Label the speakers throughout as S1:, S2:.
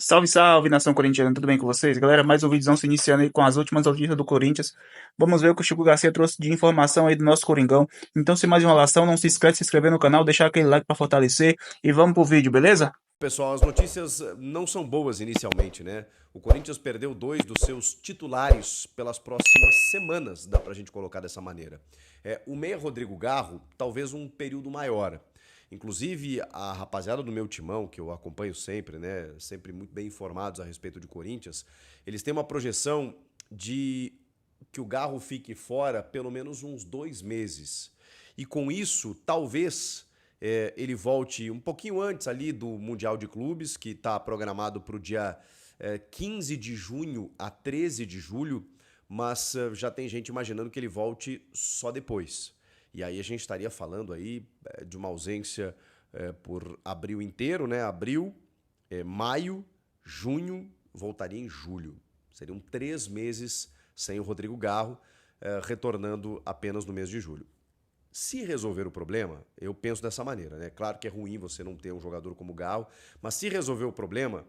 S1: Salve, salve, nação corintiana, tudo bem com vocês? Galera, mais um vídeo se iniciando aí com as últimas notícias do Corinthians. Vamos ver o que o Chico Garcia trouxe de informação aí do nosso Coringão. Então, sem mais enrolação, não se esquece de se inscrever no canal, deixar aquele like pra fortalecer e vamos pro vídeo, beleza?
S2: Pessoal, as notícias não são boas inicialmente, né? O Corinthians perdeu dois dos seus titulares pelas próximas semanas, dá pra gente colocar dessa maneira. O meia Rodrigo Garro, talvez um período maior. Inclusive, a rapaziada do meu timão, que eu acompanho sempre, né? Sempre muito bem informados a respeito de Corinthians, eles têm uma projeção de que o Garro fique fora pelo menos uns 2 meses. E com isso, talvez ele volte um pouquinho antes ali do Mundial de Clubes, que está programado para o dia 15 de junho a 13 de julho, mas já tem gente imaginando que ele volte só depois. E aí a gente estaria falando aí de uma ausência por abril inteiro, né? Abril, maio, junho, voltaria em julho. Seriam 3 meses sem o Rodrigo Garro, retornando apenas no mês de julho. Se resolver o problema, eu penso dessa maneira, né? Claro que é ruim você não ter um jogador como o Garro, mas se resolver o problema,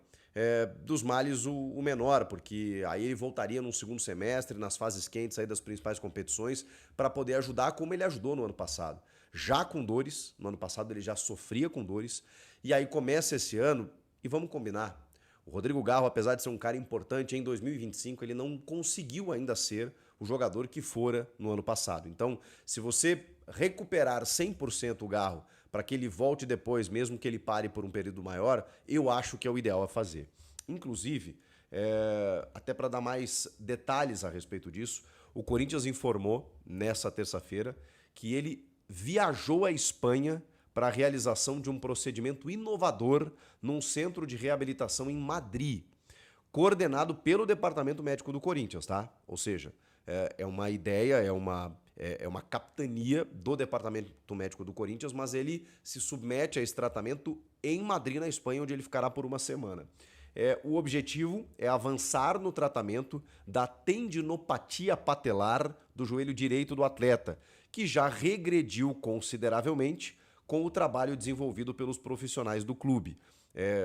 S2: dos males o menor, porque aí ele voltaria num segundo semestre, nas fases quentes aí das principais competições, para poder ajudar como ele ajudou no ano passado. Já com dores, no ano passado ele já sofria com dores, e aí começa esse ano, e vamos combinar, o Rodrigo Garro, apesar de ser um cara importante, em 2025 ele não conseguiu ainda ser o jogador que fora no ano passado. Então, se você recuperar 100% o Garro para que ele volte depois, mesmo que ele pare por um período maior, eu acho que é o ideal a fazer. Inclusive, até para dar mais detalhes a respeito disso, o Corinthians informou nessa terça-feira que ele viajou à Espanha para a realização de um procedimento inovador num centro de reabilitação em Madrid, coordenado pelo Departamento Médico do Corinthians, tá? Ou seja, é uma ideia, é uma capitania do Departamento Médico do Corinthians, mas ele se submete a esse tratamento em Madrid, na Espanha, onde ele ficará por uma semana. O objetivo é avançar no tratamento da tendinopatia patelar do joelho direito do atleta, que já regrediu consideravelmente com o trabalho desenvolvido pelos profissionais do clube.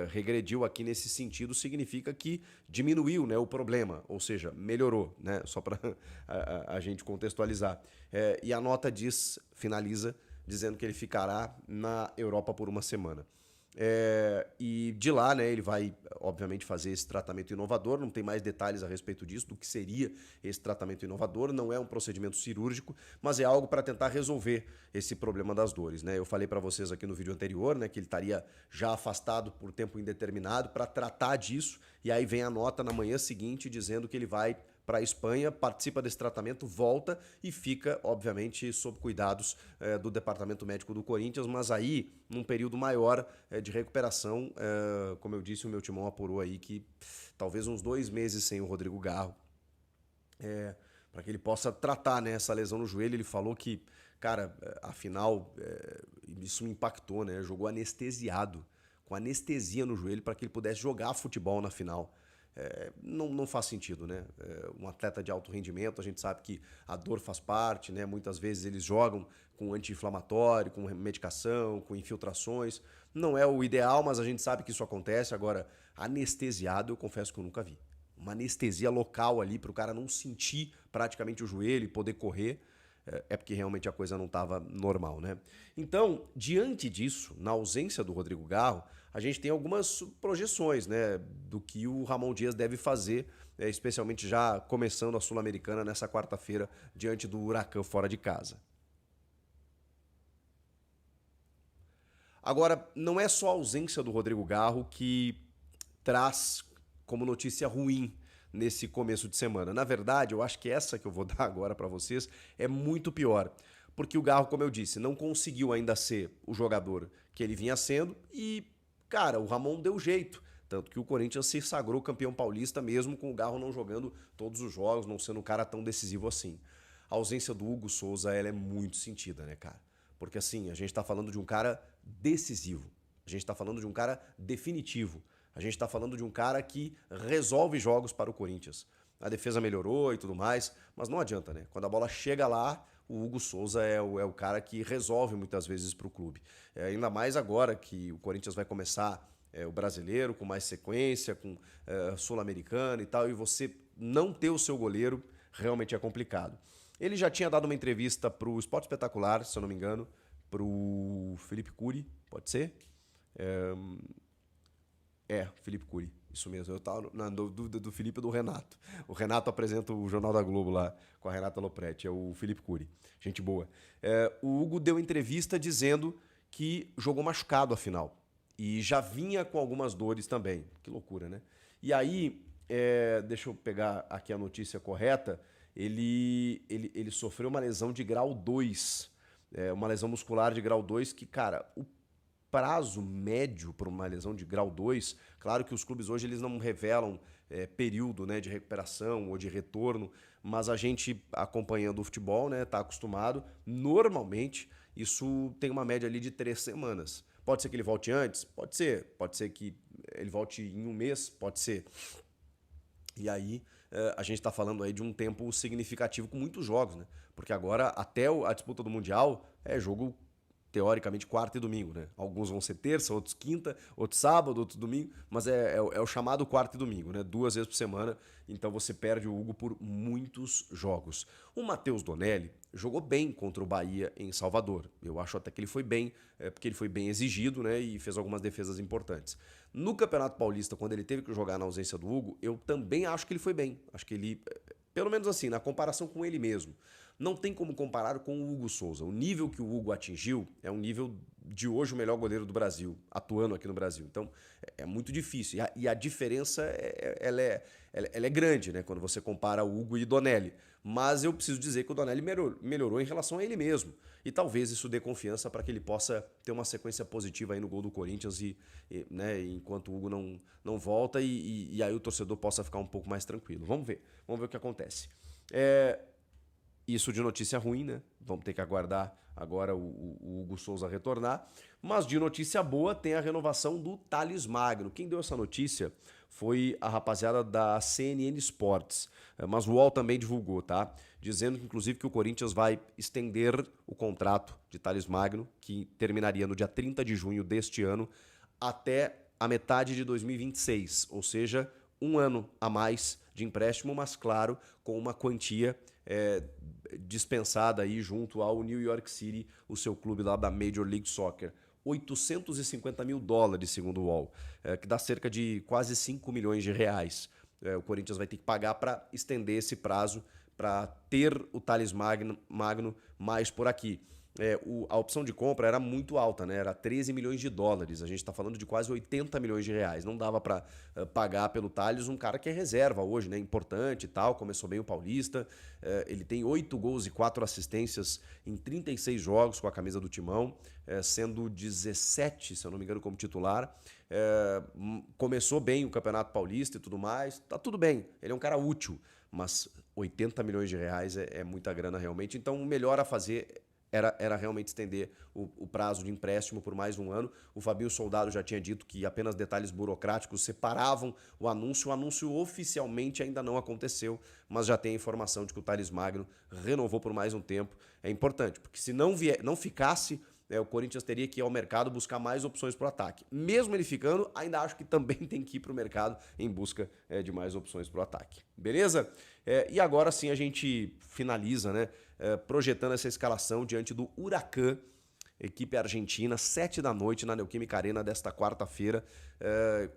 S2: Regrediu aqui nesse sentido significa que diminuiu, né, o problema, ou seja, melhorou, né, só para a gente contextualizar. E a nota finaliza dizendo que ele ficará na Europa por uma semana. E de lá, né, ele vai, obviamente, fazer esse tratamento inovador. Não tem mais detalhes a respeito disso, do que seria esse tratamento inovador. Não é um procedimento cirúrgico, mas é algo para tentar resolver esse problema das dores, né? Eu falei para vocês aqui no vídeo anterior, né, que ele estaria já afastado por tempo indeterminado para tratar disso. E aí vem a nota na manhã seguinte dizendo que ele vai para a Espanha, participa desse tratamento, volta e fica, obviamente, sob cuidados do Departamento Médico do Corinthians, mas aí, num período maior de recuperação, como eu disse, o meu timão apurou aí que talvez uns 2 meses sem o Rodrigo Garro, para que ele possa tratar, né, essa lesão no joelho. Ele falou que, cara, afinal, isso me impactou, né? Jogou anestesiado, com anestesia no joelho, para que ele pudesse jogar futebol na final. Não faz sentido, né? Um atleta de alto rendimento, a gente sabe que a dor faz parte, né? Muitas vezes eles jogam com anti-inflamatório, com medicação, com infiltrações. Não é o ideal, mas a gente sabe que isso acontece. Agora, anestesiado, eu confesso que eu nunca vi. Uma anestesia local ali para o cara não sentir praticamente o joelho e poder correr, porque realmente a coisa não estava normal, né? Então, diante disso, na ausência do Rodrigo Garro, a gente tem algumas projeções, né, do que o Ramon Dias deve fazer, especialmente já começando a Sul-Americana nessa quarta-feira, diante do Huracan fora de casa. Agora, não é só a ausência do Rodrigo Garro que traz como notícia ruim nesse começo de semana. Na verdade, eu acho que essa que eu vou dar agora para vocês é muito pior. Porque o Garro, como eu disse, não conseguiu ainda ser o jogador que ele vinha sendo e, cara, o Ramon deu jeito. Tanto que o Corinthians se sagrou campeão paulista mesmo com o Garro não jogando todos os jogos, não sendo um cara tão decisivo assim. A ausência do Hugo Souza, ela é muito sentida, né, cara? Porque assim, a gente tá falando de um cara decisivo. A gente tá falando de um cara definitivo. A gente está falando de um cara que resolve jogos para o Corinthians. A defesa melhorou e tudo mais, mas não adianta, né? Quando a bola chega lá, o Hugo Souza é o cara que resolve muitas vezes para o clube. Ainda mais agora que o Corinthians vai começar o brasileiro com mais sequência, com sul-americano e tal, e você não ter o seu goleiro realmente é complicado. Ele já tinha dado uma entrevista para o Esporte Espetacular, se eu não me engano, para o Felipe Cury, pode ser? Felipe Cury, isso mesmo. Eu estava na dúvida do Felipe e do Renato. O Renato apresenta o Jornal da Globo lá com a Renata Lopretti, é o Felipe Cury, gente boa. O Hugo deu entrevista dizendo que jogou machucado a final e já vinha com algumas dores também. Que loucura, né? E aí, deixa eu pegar aqui a notícia correta, ele sofreu uma lesão de grau 2, uma lesão muscular de grau 2 que, cara, o prazo médio para uma lesão de grau 2, claro que os clubes hoje eles não revelam período, né, de recuperação ou de retorno, mas a gente acompanhando o futebol, né, tá acostumado, normalmente isso tem uma média ali de 3 semanas. Pode ser que ele volte antes? Pode ser que ele volte em um mês? Pode ser. E aí a gente está falando aí de um tempo significativo com muitos jogos, né? Porque agora até a disputa do Mundial é jogo teoricamente quarta e domingo, né? Alguns vão ser terça, outros quinta, outros sábado, outros domingo, mas é o chamado quarta e domingo, né? 2 vezes por semana, então você perde o Hugo por muitos jogos. O Matheus Donelli jogou bem contra o Bahia em Salvador. Eu acho até que ele foi bem, porque ele foi bem exigido, né? E fez algumas defesas importantes. No Campeonato Paulista, quando ele teve que jogar na ausência do Hugo, eu também acho que ele foi bem. Acho que ele, pelo menos assim, na comparação com ele mesmo, não tem como comparar com o Hugo Souza. O nível que o Hugo atingiu é um nível de hoje o melhor goleiro do Brasil, atuando aqui no Brasil. Então é muito difícil. E a diferença ela é grande, né? Quando você compara o Hugo e o Donelli. Mas eu preciso dizer que o Donelli melhorou em relação a ele mesmo. E talvez isso dê confiança para que ele possa ter uma sequência positiva aí no gol do Corinthians né, enquanto o Hugo não volta e aí o torcedor possa ficar um pouco mais tranquilo. Vamos ver o que acontece. Isso de notícia ruim, né? Vamos ter que aguardar agora o Hugo Souza retornar. Mas de notícia boa tem a renovação do Thales Magno. Quem deu essa notícia foi a rapaziada da CNN Sports. Mas o UOL também divulgou, tá? Dizendo, inclusive, que o Corinthians vai estender o contrato de Thales Magno, que terminaria no dia 30 de junho deste ano, até a metade de 2026. Ou seja, um ano a mais de empréstimo, mas claro, com uma quantia dispensada aí junto ao New York City, o seu clube lá da Major League Soccer. $850 mil, segundo o UOL, que dá cerca de quase 5 milhões de reais. O Corinthians vai ter que pagar para estender esse prazo, para ter o Thales Magno mais por aqui. A opção de compra era muito alta, né? Era $13 milhões. A gente está falando de quase 80 milhões de reais. Não dava para pagar pelo Thales, um cara que é reserva hoje, né? Importante e tal. Começou bem o Paulista. Ele tem 8 gols e 4 assistências em 36 jogos com a camisa do Timão, sendo 17, se eu não me engano, como titular. Começou bem o Campeonato Paulista e tudo mais. Tá tudo bem. Ele é um cara útil, mas 80 milhões de reais é muita grana realmente. Então, o melhor a fazer era realmente estender o prazo de empréstimo por mais um ano. O Fabinho Soldado já tinha dito que apenas detalhes burocráticos separavam o anúncio. O anúncio oficialmente ainda não aconteceu, mas já tem a informação de que o Thales Magno renovou por mais um tempo. É importante, porque se não ficasse, o Corinthians teria que ir ao mercado buscar mais opções para o ataque. Mesmo ele ficando, ainda acho que também tem que ir para o mercado em busca de mais opções para o ataque. Beleza? E agora sim a gente finaliza, né? Projetando essa escalação diante do Huracan, equipe argentina, 7 da noite na Neoquímica Arena desta quarta-feira.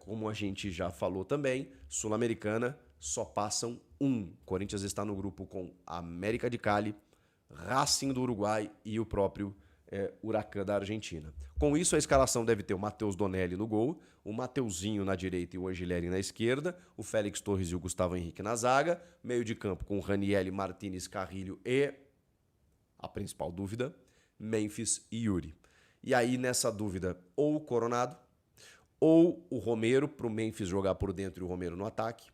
S2: Como a gente já falou também, Sul-Americana só passam um. Corinthians está no grupo com América de Cali, Racing do Uruguai e o próprio Huracan da Argentina. Com isso, a escalação deve ter o Matheus Donelli no gol, o Mateuzinho na direita e o Angileri na esquerda, o Félix Torres e o Gustavo Henrique na zaga, meio de campo com Ranieri, Martínez, Carrilho e a principal dúvida, Memphis e Yuri. E aí, nessa dúvida, ou o Coronado, ou o Romero, para o Memphis jogar por dentro e o Romero no ataque,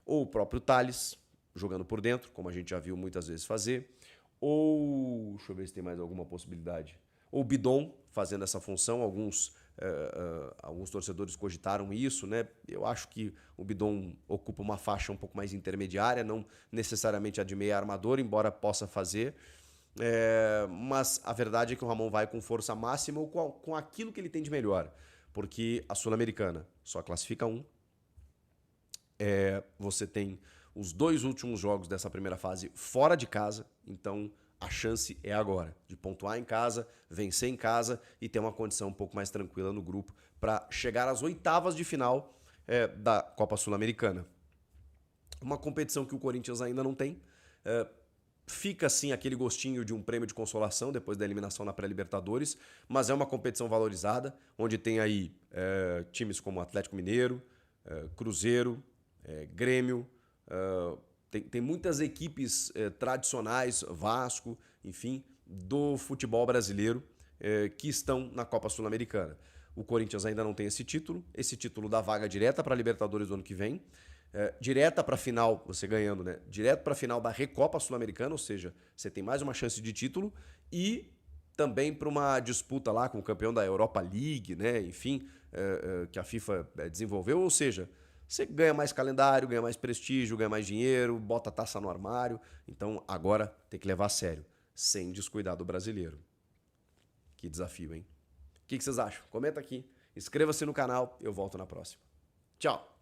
S2: ou o próprio Thales, jogando por dentro, como a gente já viu muitas vezes fazer, ou, deixa eu ver se tem mais alguma possibilidade, ou o Bidon fazendo essa função. Alguns torcedores cogitaram isso, né? Eu acho que o Bidon ocupa uma faixa um pouco mais intermediária, não necessariamente a de meia armador, embora possa fazer. Mas a verdade é que o Ramon vai com força máxima ou com aquilo que ele tem de melhor. porque a Sul-Americana só classifica um. Você tem os 2 últimos jogos dessa primeira fase fora de casa, então a chance é agora de pontuar em casa, vencer em casa e ter uma condição um pouco mais tranquila no grupo para chegar às oitavas de final da Copa Sul-Americana. Uma competição que o Corinthians ainda não tem. Fica assim aquele gostinho de um prêmio de consolação depois da eliminação na pré-Libertadores, mas é uma competição valorizada, onde tem aí times como Atlético Mineiro, Cruzeiro, Grêmio, tem muitas equipes tradicionais, Vasco, enfim, do futebol brasileiro que estão na Copa Sul-Americana. O Corinthians ainda não tem esse título dá vaga direta para a Libertadores do ano que vem, direta para a final, você ganhando, né? Direto para a final da Recopa Sul-Americana, ou seja, você tem mais uma chance de título e também para uma disputa lá com o campeão da Europa League, né? Enfim, que a FIFA desenvolveu, ou seja, você ganha mais calendário, ganha mais prestígio, ganha mais dinheiro, bota a taça no armário. Então agora tem que levar a sério, sem descuidar do brasileiro. Que desafio, hein? O que vocês acham? Comenta aqui, inscreva-se no canal, eu volto na próxima. Tchau!